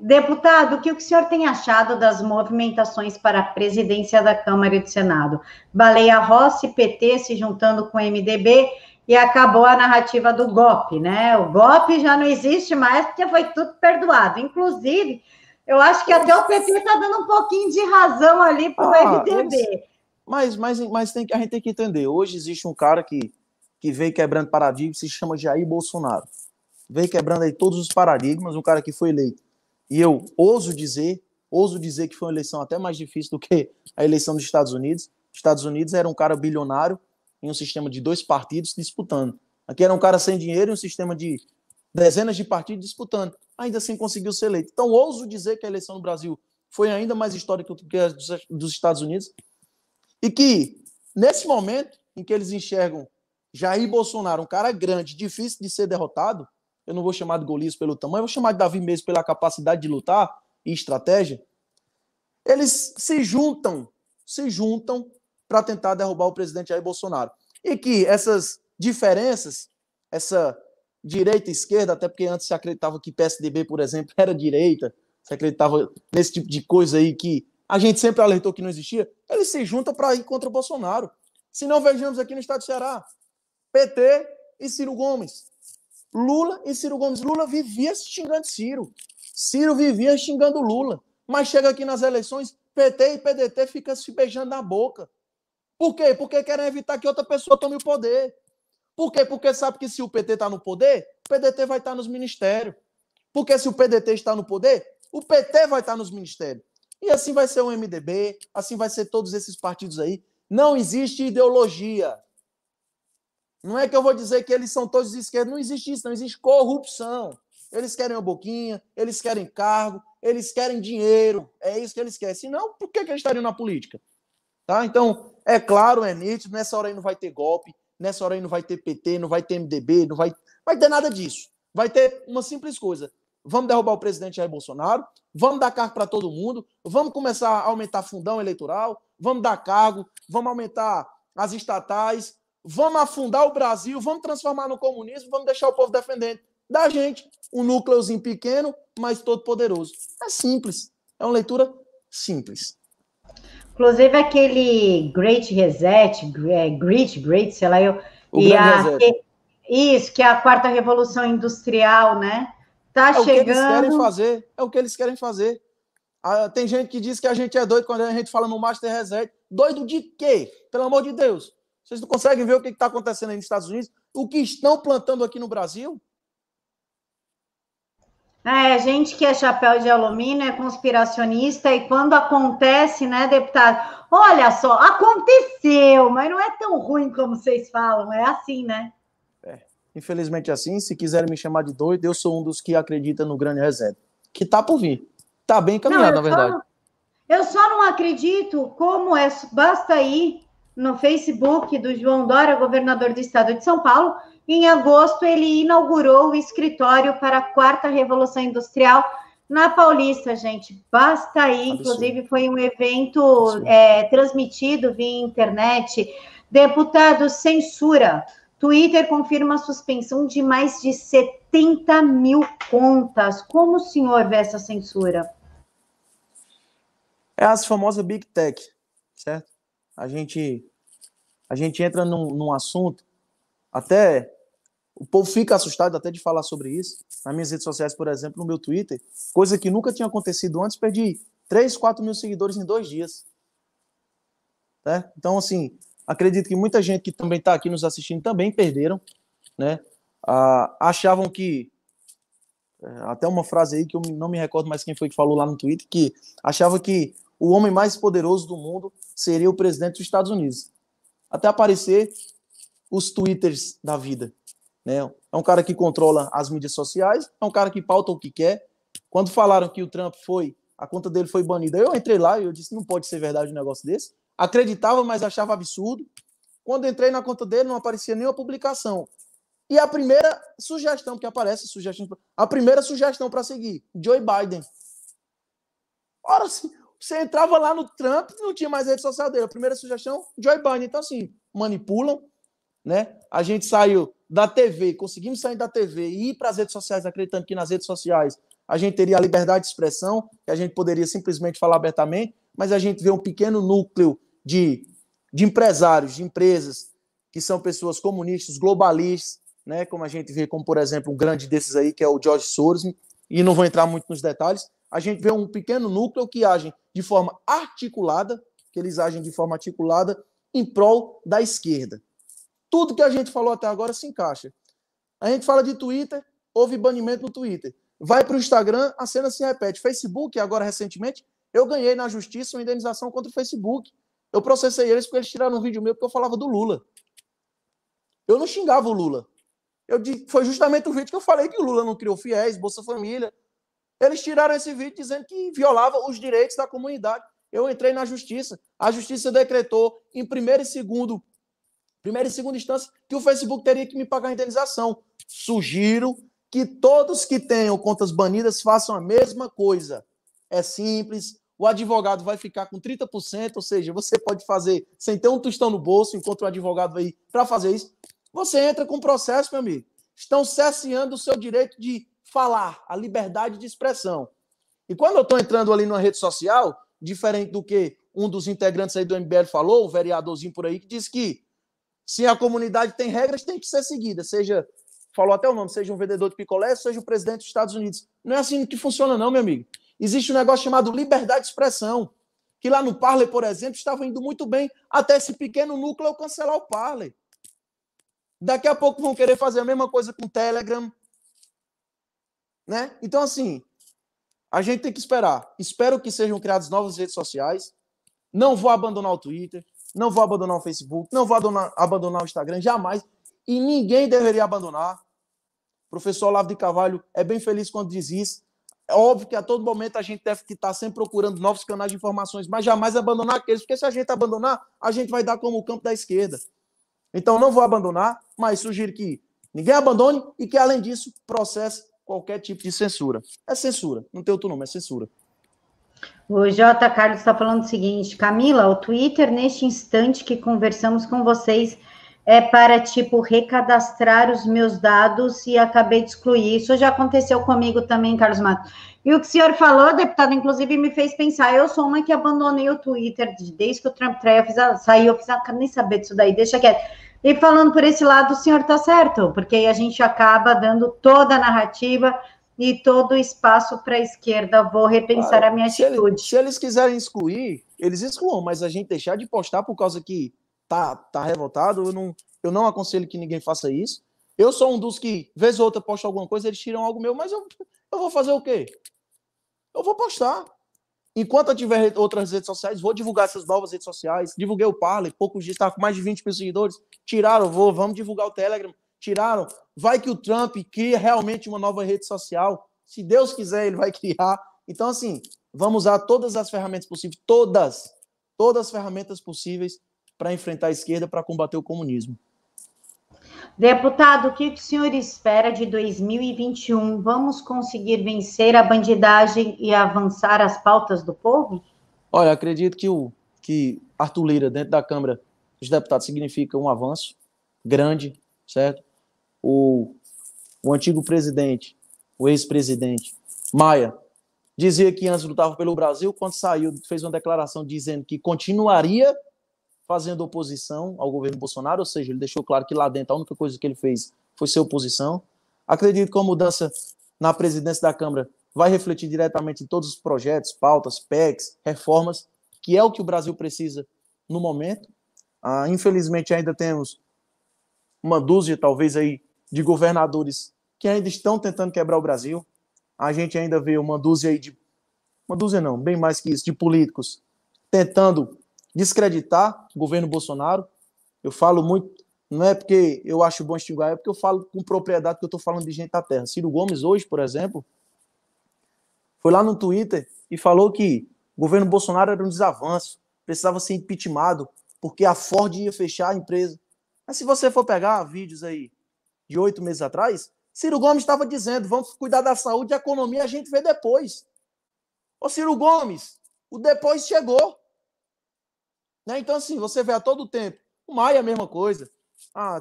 Deputado, o que o senhor tem achado das movimentações para a presidência da Câmara e do Senado? Baleia Rossi, PT, se juntando com o MDB, e acabou a narrativa do golpe, né? O golpe já não existe mais, porque foi tudo perdoado. Inclusive, eu acho que até o PT está dando um pouquinho de razão ali para o MDB. Mas a gente tem que entender, hoje existe um cara que veio quebrando paradigmas, se chama Jair Bolsonaro. Veio quebrando aí todos os paradigmas, um cara que foi eleito. E eu ouso dizer que foi uma eleição até mais difícil do que a eleição dos Estados Unidos. Os Estados Unidos era um cara bilionário em um sistema de 2 partidos disputando. Aqui era um cara sem dinheiro em um sistema de dezenas de partidos disputando. Ainda assim conseguiu ser eleito. Então, ouso dizer que a eleição no Brasil foi ainda mais histórica do que a dos Estados Unidos. E que, nesse momento em que eles enxergam Jair Bolsonaro, um cara grande, difícil de ser derrotado, eu não vou chamar de Golias pelo tamanho, eu vou chamar de Davi mesmo pela capacidade de lutar e estratégia, eles se juntam para tentar derrubar o presidente Jair Bolsonaro. E que essas diferenças, essa direita e esquerda, até porque antes se acreditava que PSDB, por exemplo, era direita, se acreditava nesse tipo de coisa aí que a gente sempre alertou que não existia, eles se juntam para ir contra o Bolsonaro. Se não, vejamos aqui no estado do Ceará, PT e Ciro Gomes. Lula e Ciro Gomes. Lula vivia xingando Ciro. Ciro vivia xingando Lula. Mas chega aqui nas eleições, PT e PDT ficam se beijando na boca. Por quê? Porque querem evitar que outra pessoa tome o poder. Por quê? Porque sabe que se o PT está no poder, o PDT vai estar nos ministérios. Porque se o PDT está no poder, o PT vai estar nos ministérios. E assim vai ser o MDB, assim vai ser todos esses partidos aí. Não existe ideologia. Não é que eu vou dizer que eles são todos de esquerda, não existe isso, não existe corrupção. Eles querem uma boquinha, eles querem cargo, eles querem dinheiro, é isso que eles querem. Senão, por que eles estariam na política? Tá? Então, é claro, é nítido, nessa hora aí não vai ter golpe, nessa hora aí não vai ter PT, não vai ter MDB, não vai ter nada disso. Vai ter uma simples coisa. Vamos derrubar o presidente Jair Bolsonaro, vamos dar cargo para todo mundo, vamos começar a aumentar fundão eleitoral, vamos dar cargo, vamos aumentar as estatais, vamos afundar o Brasil, vamos transformar no comunismo, vamos deixar o povo defendendo da gente um núcleozinho pequeno, mas todo poderoso. É simples, é uma leitura simples. Inclusive aquele Great Reset, Great, sei lá, o e a reset. Isso, que é a quarta revolução industrial, né? Tá chegando. O que eles querem fazer, é o que eles querem fazer. Tem gente que diz que a gente é doido quando a gente fala no Master Reset. Doido de quê? Pelo amor de Deus. Vocês não conseguem ver o que está acontecendo aí nos Estados Unidos? O que estão plantando aqui no Brasil? Gente que é chapéu de alumínio, é conspiracionista, e quando acontece, né, deputado? Olha só, aconteceu, mas não é tão ruim como vocês falam, é assim, né? Infelizmente assim, se quiserem me chamar de doido, eu sou um dos que acredita no grande reset. Que tá por vir. Tá bem encaminhado, na verdade. Eu só não acredito como é, basta ir no Facebook do João Dória, governador do estado de São Paulo. Em agosto, ele inaugurou o escritório para a quarta revolução industrial na Paulista, gente. Basta ir, inclusive foi um evento transmitido via internet. Deputado, censura. Twitter confirma a suspensão de mais de 70 mil contas. Como o senhor vê essa censura? É as famosas Big Tech, certo? A gente entra num assunto, até o povo fica assustado até de falar sobre isso. Nas minhas redes sociais, por exemplo, no meu Twitter, coisa que nunca tinha acontecido antes, perdi 3, 4 mil seguidores em 2 dias. Certo? Então, assim, acredito que muita gente que também está aqui nos assistindo também perderam, né? Achavam que, até uma frase aí que eu não me recordo mais quem foi que falou lá no Twitter, que achava que o homem mais poderoso do mundo seria o presidente dos Estados Unidos. Até aparecer os twitters da vida. Né? É um cara que controla as mídias sociais, é um cara que pauta o que quer. Quando falaram que o Trump a conta dele foi banida, eu entrei lá e eu disse, não pode ser verdade um negócio desse. Acreditava, mas achava absurdo. Quando entrei na conta dele, não aparecia nenhuma publicação. E a primeira sugestão que aparece, a primeira sugestão para seguir, Joe Biden. Ora, você entrava lá no Trump, não tinha mais rede social dele. A primeira sugestão, Joe Biden. Então, assim, manipulam, né? A gente saiu da TV, conseguimos sair da TV e ir para as redes sociais, acreditando que nas redes sociais a gente teria a liberdade de expressão, que a gente poderia simplesmente falar abertamente, mas a gente vê um pequeno núcleo de empresários, de empresas, que são pessoas comunistas, globalistas, né? Como a gente vê, como por exemplo, um grande desses aí, que é o George Soros, e não vou entrar muito nos detalhes. A gente vê um pequeno núcleo que agem de forma articulada, que eles agem de forma articulada em prol da esquerda. Tudo que a gente falou até agora se encaixa. A gente fala de Twitter, houve banimento no Twitter. Vai para o Instagram, a cena se repete. Facebook, agora recentemente, eu ganhei na justiça uma indenização contra o Facebook. Eu processei eles porque eles tiraram um vídeo meu porque eu falava do Lula. Eu não xingava o Lula. Foi justamente o vídeo que eu falei que o Lula não criou fiéis, Bolsa Família. Eles tiraram esse vídeo dizendo que violava os direitos da comunidade. Eu entrei na justiça. A justiça decretou em primeira e segunda instância que o Facebook teria que me pagar a indenização. Sugiro que todos que tenham contas banidas façam a mesma coisa. É simples. O advogado vai ficar com 30%, ou seja, você pode fazer sem ter um tostão no bolso, enquanto o advogado vai ir para fazer isso. Você entra com processo, meu amigo. estão cerceando o seu direito de falar, a liberdade de expressão. E quando eu estou entrando ali numa rede social, diferente do que um dos integrantes aí do MBL falou, um vereadorzinho por aí, que diz que se a comunidade tem regras, tem que ser seguida, seja, falou até o nome, seja um vendedor de picolé, seja o presidente dos Estados Unidos. Não é assim que funciona não, meu amigo. Existe um negócio chamado liberdade de expressão, que lá no Parler, por exemplo, estava indo muito bem, até esse pequeno núcleo cancelar o Parler. Daqui a pouco vão querer fazer a mesma coisa com o Telegram, né? Então, assim, a gente tem que esperar. Espero que sejam criadas novas redes sociais. Não vou abandonar o Twitter, não vou abandonar o Facebook, não vou abandonar o Instagram, jamais. E ninguém deveria abandonar. O professor Olavo de Carvalho é bem feliz quando diz isso. É óbvio que a todo momento a gente deve estar sempre procurando novos canais de informações, mas jamais abandonar aqueles, porque se a gente abandonar, a gente vai dar como o campo da esquerda. Então não vou abandonar, mas sugiro que ninguém abandone e que, além disso, processe qualquer tipo de censura. É censura, não tem outro nome, é censura. O J. Carlos está falando o seguinte: Camila, o Twitter, neste instante que conversamos com vocês, é para, tipo, recadastrar os meus dados e acabei de excluir. Isso já aconteceu comigo também, Carlos Matos. E o que o senhor falou, deputado, inclusive, me fez pensar. Eu sou uma que abandonei o Twitter desde que o Trump saiu, eu fiz, não quero nem saber disso daí, deixa quieto. E falando por esse lado, o senhor está certo, porque aí a gente acaba dando toda a narrativa e todo o espaço para a esquerda. Vou repensar a minha atitude. Se eles quiserem excluir, eles excluam, mas a gente deixar de postar por causa que tá revoltado, eu não aconselho que ninguém faça isso. Eu sou um dos que, vez ou outra, posto alguma coisa, eles tiram algo meu, mas eu vou fazer o quê? Eu vou postar. Enquanto eu tiver outras redes sociais, vou divulgar essas novas redes sociais. Divulguei o Parler, poucos dias, estava com mais de 20 mil seguidores. Tiraram, vamos divulgar o Telegram. Tiraram. Vai que o Trump cria realmente uma nova rede social. Se Deus quiser, ele vai criar. Então, assim, vamos usar todas as ferramentas possíveis, todas as ferramentas possíveis para enfrentar a esquerda, para combater o comunismo. Deputado, o que o senhor espera de 2021? Vamos conseguir vencer a bandidagem e avançar as pautas do povo? Olha, acredito que Arthur Lira, dentro da Câmara dos Deputados, significa um avanço grande, certo? O antigo presidente, o ex-presidente, Maia, dizia que antes lutava pelo Brasil, quando saiu, fez uma declaração dizendo que continuaria fazendo oposição ao governo Bolsonaro, ou seja, ele deixou claro que lá dentro a única coisa que ele fez foi ser oposição. Acredito que a mudança na presidência da Câmara vai refletir diretamente em todos os projetos, pautas, PECs, reformas, que é o que o Brasil precisa no momento. Infelizmente, ainda temos uma dúzia, talvez, aí, de governadores que ainda estão tentando quebrar o Brasil. A gente ainda vê uma dúzia aí uma dúzia não, bem mais que isso, de políticos tentando descreditar o governo Bolsonaro. Eu falo muito, não é porque eu acho bom xingar, é porque eu falo com propriedade, que eu estou falando de gente da terra. Ciro Gomes hoje, por exemplo, foi lá no Twitter e falou que o governo Bolsonaro era um desavanço, precisava ser impeachmentado, porque a Ford ia fechar a empresa. Mas se você for pegar vídeos aí de 8 meses atrás, Ciro Gomes estava dizendo, vamos cuidar da saúde e a economia a gente vê depois. Ô Ciro Gomes, o depois chegou. Né? Então, assim, você vê a todo tempo. O Maia é a mesma coisa.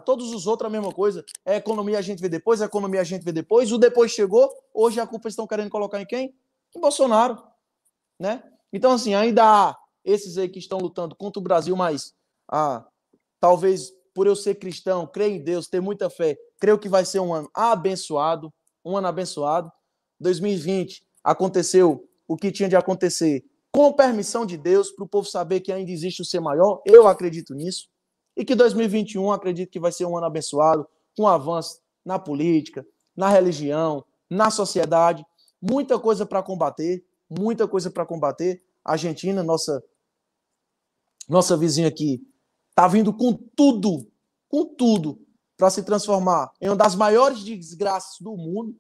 Todos os outros a mesma coisa. É economia a gente vê depois, a economia a gente vê depois. O depois chegou, hoje a culpa estão querendo colocar em quem? Em Bolsonaro. Né? Então, assim, ainda há esses aí que estão lutando contra o Brasil, mas talvez por eu ser cristão, creio em Deus, ter muita fé, creio que vai ser um ano abençoado, 2020 aconteceu o que tinha de acontecer com permissão de Deus, para o povo saber que ainda existe o ser maior. Eu acredito nisso. E que 2021, acredito que vai ser um ano abençoado, com avanço na política, na religião, na sociedade. Muita coisa para combater, muita coisa para combater. A Argentina, nossa vizinha aqui, está vindo com tudo, para se transformar em uma das maiores desgraças do mundo.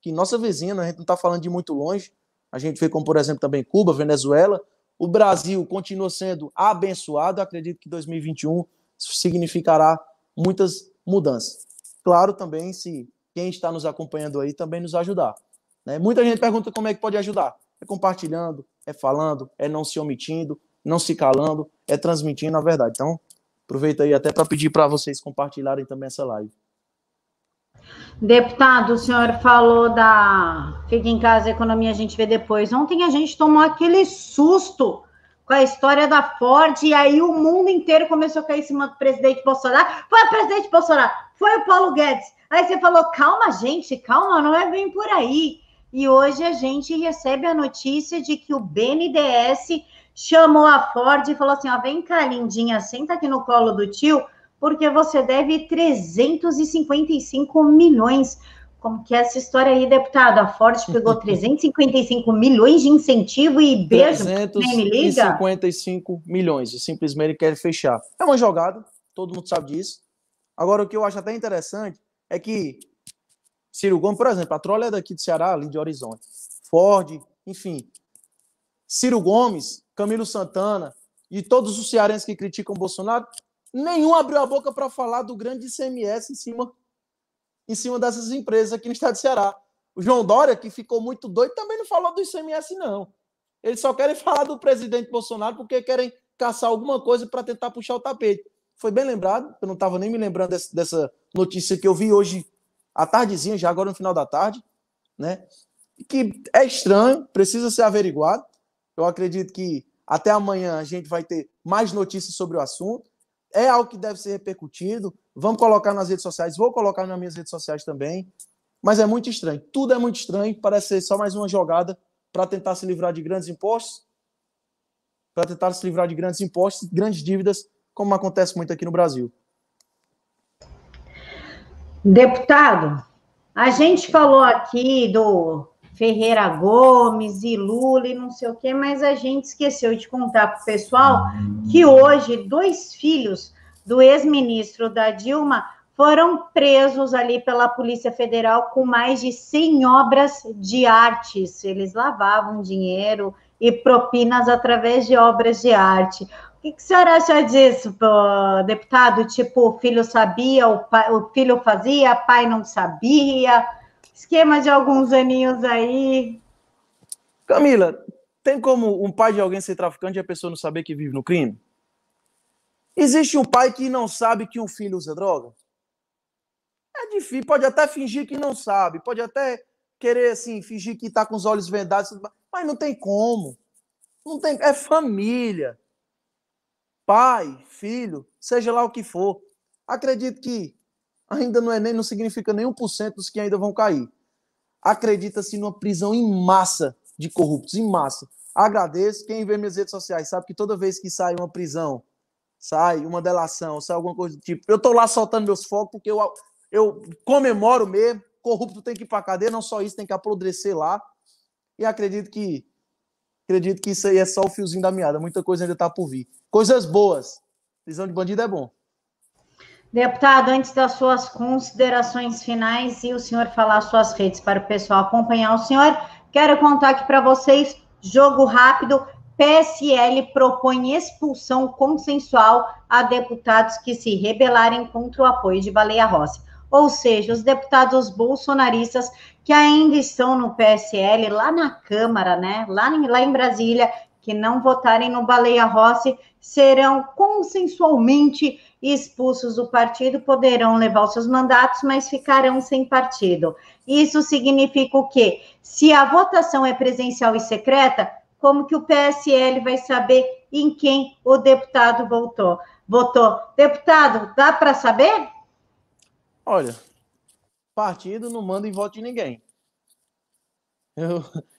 Que nossa vizinha, a gente não está falando de muito longe. A gente vê como, por exemplo, também Cuba, Venezuela. O Brasil continua sendo abençoado. Eu acredito que 2021 significará muitas mudanças. Claro, também, se quem está nos acompanhando aí também nos ajudar. Né? Muita gente pergunta como é que pode ajudar. É compartilhando, é falando, é não se omitindo, não se calando, é transmitindo a verdade. Então, aproveito aí até para pedir para vocês compartilharem também essa live. Deputado, o senhor falou da fica em casa, a economia a gente vê depois. Ontem a gente tomou aquele susto com a história da Ford, e aí o mundo inteiro começou a cair em cima do presidente Bolsonaro. Foi o presidente Bolsonaro, foi o Paulo Guedes. Aí você falou, calma, gente, calma, não é bem por aí. E hoje a gente recebe a notícia de que o BNDES chamou a Ford e falou assim, ó, vem cá, lindinha, senta aqui no colo do tio, porque você deve 355 milhões. Como que é essa história aí, deputado? A Ford pegou 355 milhões de incentivo e beijo, nem me liga? 355 milhões e simplesmente querem fechar. É uma jogada, todo mundo sabe disso. Agora, o que eu acho até interessante é que Ciro Gomes, por exemplo, a Troller é daqui de Ceará, ali de Horizonte. Ford, enfim. Ciro Gomes, Camilo Santana e todos os cearenses que criticam o Bolsonaro, nenhum abriu a boca para falar do grande ICMS em cima dessas empresas aqui no estado de Ceará. O João Dória, que ficou muito doido, também não falou do ICMS, não. Eles só querem falar do presidente Bolsonaro porque querem caçar alguma coisa para tentar puxar o tapete. Foi bem lembrado, eu não estava nem me lembrando dessa notícia que eu vi hoje à tardezinha, já agora no final da tarde, né? Que é estranho, precisa ser averiguado. Eu acredito que até amanhã a gente vai ter mais notícias sobre o assunto. É algo que deve ser repercutido. Vamos colocar nas redes sociais, vou colocar nas minhas redes sociais também. Mas é muito estranho. Tudo é muito estranho. Parece ser só mais uma jogada para tentar se livrar de grandes impostos, grandes dívidas, como acontece muito aqui no Brasil. Deputado, a gente falou aqui do Ferreira Gomes e Lula e não sei o quê, mas a gente esqueceu de contar para o pessoal que hoje 2 filhos do ex-ministro da Dilma foram presos ali pela Polícia Federal com mais de 100 obras de artes. Eles lavavam dinheiro e propinas através de obras de arte. O que a senhora acha disso, deputado? Tipo, o filho sabia, o filho fazia, o pai não sabia. Esquema de alguns aninhos aí. Camila, tem como um pai de alguém ser traficante e a pessoa não saber que vive no crime? Existe um pai que não sabe que um filho usa droga? É difícil, pode até fingir que não sabe, pode até querer assim, fingir que está com os olhos vendados, mas não tem como. Não tem, é família. Pai, filho, seja lá o que for. Acredito que ainda não significa nem 1% dos que ainda vão cair. Acredita-se numa prisão em massa de corruptos, em massa. Agradeço. Quem vê minhas redes sociais sabe que toda vez que sai uma prisão, sai uma delação, sai alguma coisa do tipo, eu tô lá soltando meus fogos porque eu comemoro mesmo. Corrupto tem que ir pra cadeia, não só isso, tem que apodrecer lá. E acredito que isso aí é só o fiozinho da meada. Muita coisa ainda tá por vir. Coisas boas. Prisão de bandido é bom. Deputado, antes das suas considerações finais e o senhor falar suas redes para o pessoal acompanhar o senhor, quero contar aqui para vocês, jogo rápido, PSL propõe expulsão consensual a deputados que se rebelarem contra o apoio de Baleia Rossi. Ou seja, os deputados bolsonaristas que ainda estão no PSL, lá na Câmara, né, lá em Brasília, que não votarem no Baleia Rossi, serão consensualmente expulsos do partido, poderão levar os seus mandatos, mas ficarão sem partido. Isso significa o quê? Se a votação é presencial e secreta, como que o PSL vai saber em quem o deputado votou? Deputado, dá para saber? Olha, partido não manda em voto de ninguém.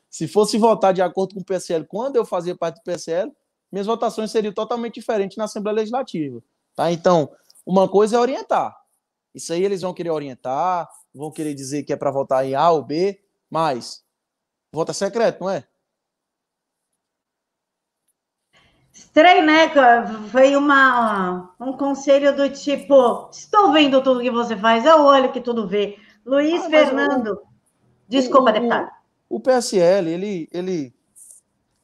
Se fosse votar de acordo com o PSL, quando eu fazia parte do PSL, minhas votações seriam totalmente diferentes na Assembleia Legislativa. Tá? Então, uma coisa é orientar. Isso aí eles vão querer orientar, vão querer dizer que é para votar em A ou B, mas voto é secreto, não é? Estranho, né? Foi um conselho do tipo: estou vendo tudo que você faz, é o olho que tudo vê. Luiz Fernando. Desculpa, deputado. O PSL, ele,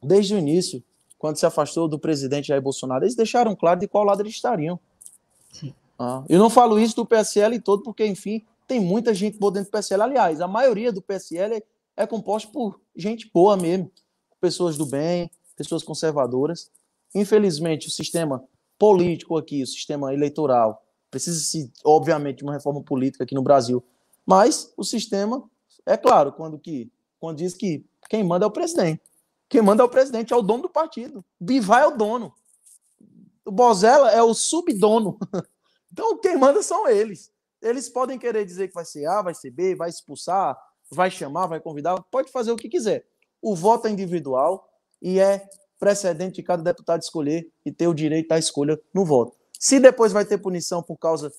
desde o início, quando se afastou do presidente Jair Bolsonaro, eles deixaram claro de qual lado eles estariam. Sim. Eu não falo isso do PSL todo, porque, enfim, tem muita gente boa dentro do PSL. Aliás, a maioria do PSL é composta por gente boa mesmo, pessoas do bem, pessoas conservadoras. Infelizmente, o sistema político aqui, o sistema eleitoral, precisa-se, obviamente, de uma reforma política aqui no Brasil Mas o sistema, é claro, quando diz que quem manda é o presidente. Quem manda é o presidente, é o dono do partido. Bivar é o dono. O Bozella é o subdono. Então, quem manda são eles. Eles podem querer dizer que vai ser A, vai ser B, vai expulsar, vai chamar, vai convidar, pode fazer o que quiser. O voto é individual e é precedente de cada deputado escolher e ter o direito à escolha no voto. Se depois vai ter punição por causa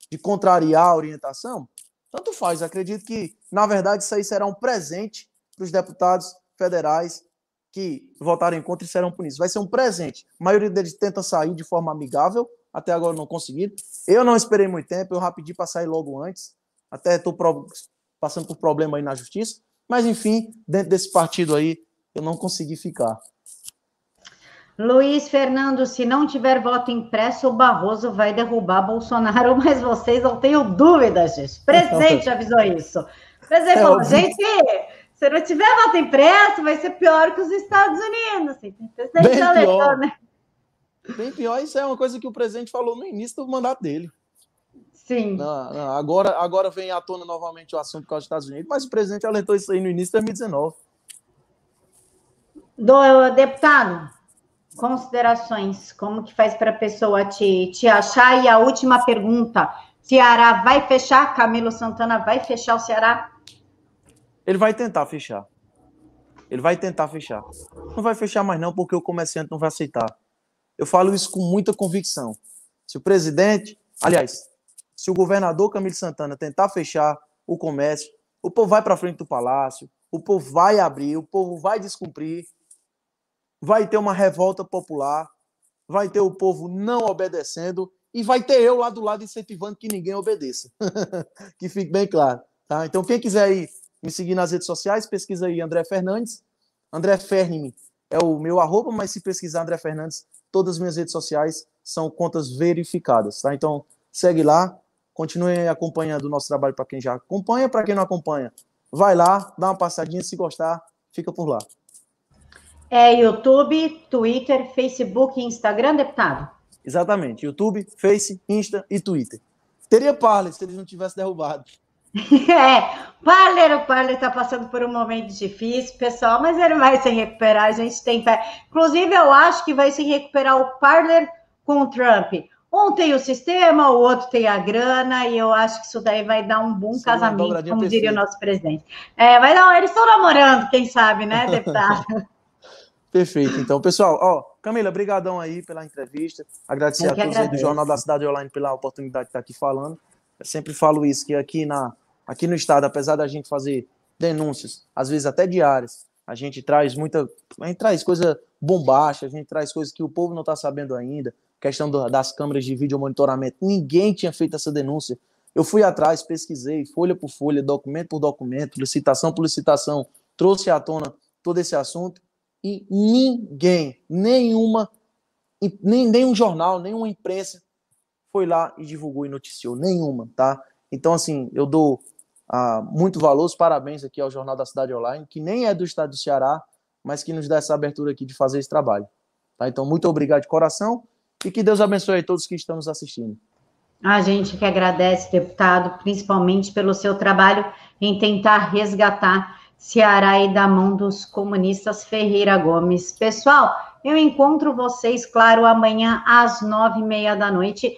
de contrariar a orientação, tanto faz. Acredito que, na verdade, isso aí será um presente para os deputados federais que votarem contra e serão punidos. Vai ser um presente. A maioria deles tenta sair de forma amigável, até agora não conseguiram. Eu não esperei muito tempo, eu rapidi para sair logo antes, até estou passando por problema aí na justiça, mas enfim, dentro desse partido aí, eu não consegui ficar. Luiz Fernando, se não tiver voto impresso, o Barroso vai derrubar Bolsonaro, mas vocês não tenham dúvidas disso. O presidente avisou isso. O presidente falou, gente, se não tiver voto impresso, vai ser pior que os Estados Unidos. O presidente já alertou, né? Bem pior, isso é uma coisa que o presidente falou no início do mandato dele. Sim. Agora vem à tona novamente o assunto com os Estados Unidos, mas o presidente alertou isso aí no início de 2019. Deputado, considerações, como que faz para a pessoa te achar? E a última pergunta, Ceará vai fechar? Camilo Santana vai fechar o Ceará? Ele vai tentar fechar. Ele vai tentar fechar. Não vai fechar mais não, porque o comerciante não vai aceitar. Eu falo isso com muita convicção. Se o presidente, aliás, se o governador Camilo Santana tentar fechar o comércio, o povo vai para frente do palácio, o povo vai abrir, o povo vai descumprir, vai ter uma revolta popular, vai ter o povo não obedecendo e vai ter eu lá do lado incentivando que ninguém obedeça. Que fique bem claro. Tá? Então, quem quiser aí me seguir nas redes sociais, pesquisa aí André Fernandes. André Fernime é o meu @, mas se pesquisar André Fernandes, todas as minhas redes sociais são contas verificadas. Tá? Então, segue lá, continue acompanhando o nosso trabalho para quem já acompanha, para quem não acompanha, vai lá, dá uma passadinha, se gostar, fica por lá. É YouTube, Twitter, Facebook e Instagram, deputado? Exatamente, YouTube, Face, Insta e Twitter. Teria Parler se eles não tivessem derrubado. O Parler está passando por um momento difícil, pessoal, mas ele vai se recuperar, a gente tem fé. Inclusive, eu acho que vai se recuperar o Parler com o Trump. Um tem o sistema, o outro tem a grana, e eu acho que isso daí vai dar um bom casamento, como diria o nosso presidente. Eles estão namorando, quem sabe, né, deputado? Perfeito. Então, pessoal, Camila, brigadão aí pela entrevista. Agradecer a todos aí do Jornal da Cidade Online pela oportunidade de estar aqui falando. Eu sempre falo isso, que aqui no estado, apesar da gente fazer denúncias, às vezes até diárias, a gente traz coisa bombástica, a gente traz coisas que o povo não está sabendo ainda, questão das câmeras de vídeo monitoramento. Ninguém tinha feito essa denúncia. Eu fui atrás, pesquisei, folha por folha, documento por documento, licitação por licitação, trouxe à tona todo esse assunto e ninguém, nenhum jornal, nenhuma imprensa foi lá e divulgou e noticiou, nenhuma, tá? Então, assim, eu dou muito valor, os parabéns aqui ao Jornal da Cidade Online, que nem é do estado do Ceará, mas que nos dá essa abertura aqui de fazer esse trabalho, tá? Então, muito obrigado de coração e que Deus abençoe a todos que estão nos assistindo. A gente que agradece, deputado, principalmente pelo seu trabalho em tentar resgatar Ceará aí da mão dos comunistas Ferreira Gomes. Pessoal, eu encontro vocês, claro, amanhã às 9h30 da noite.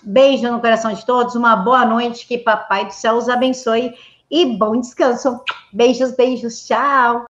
Beijo no coração de todos, uma boa noite, que Papai do Céu os abençoe e bom descanso. Beijos, beijos, tchau!